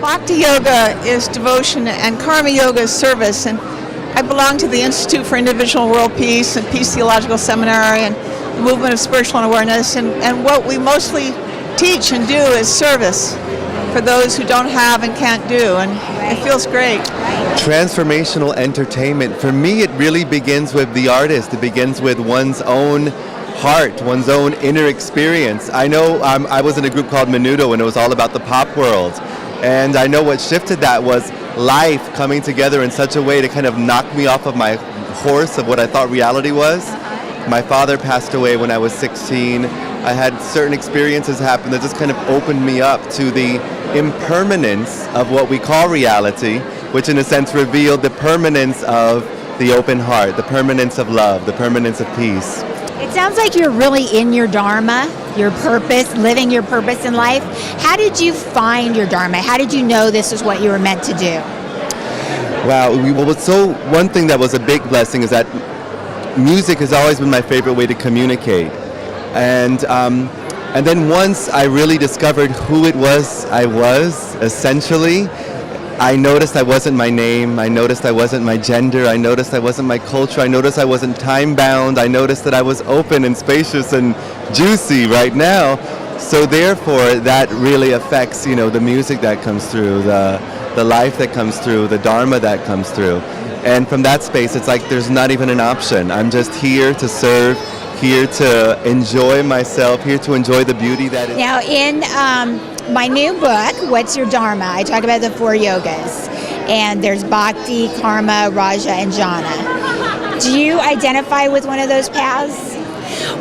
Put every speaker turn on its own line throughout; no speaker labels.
Bhakti Yoga is devotion and Karma Yoga is service. And I belong to the Institute for Individual World Peace and Peace Theological Seminary and the Movement of Spiritual Awareness. And what we mostly teach and do is service for those who don't have and can't do. And it feels great.
Transformational entertainment. For me, it really begins with the artist. It begins with one's own heart, one's own inner experience. I know I was in a group called Menudo, and it was all about the pop world. And I know what shifted that was life coming together in such a way to kind of knock me off of my horse of what I thought reality was. My father passed away when I was 16. I had certain experiences happen that just kind of opened me up to the impermanence of what we call reality, which in a sense revealed the permanence of the open heart, the permanence of love, the permanence of peace.
It sounds like you're really in your dharma, your purpose, living your purpose in life. How did you find your dharma? How did you know this is what you were meant to do?
Wow. One thing that was a big blessing is that music has always been my favorite way to communicate. And then once I really discovered who it was I was, essentially, I noticed I wasn't my name, I noticed I wasn't my gender, I noticed I wasn't my culture, I noticed I wasn't time-bound, I noticed that I was open and spacious and juicy right now. So therefore, that really affects, the music that comes through, the life that comes through, the dharma that comes through. And from that space, it's like there's not even an option. I'm just here to serve, here to enjoy myself, here to enjoy the beauty that is.
Now, in my new book, What's Your Dharma? I talk about the 4 yogas, and there's Bhakti, Karma, Raja, and Jhana. Do you identify with one of those paths?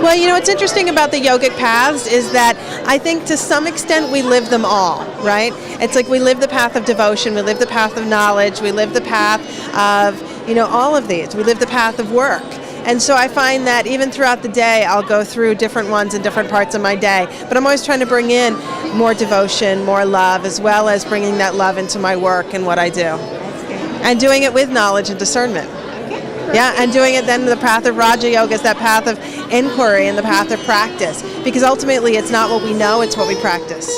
Well, what's interesting about the yogic paths is that I think to some extent we live them all, right? It's like we live the path of devotion, we live the path of knowledge, we live the path of, all of these. We live the path of work. And so I find that even throughout the day, I'll go through different ones in different parts of my day. But I'm always trying to bring in more devotion, more love, as well as bringing that love into my work and what I do.
That's good.
And doing it with knowledge and discernment. Yeah, and doing it then the path of Raja Yoga is that path of inquiry and the path of practice. Because ultimately it's not what we know, it's what we practice.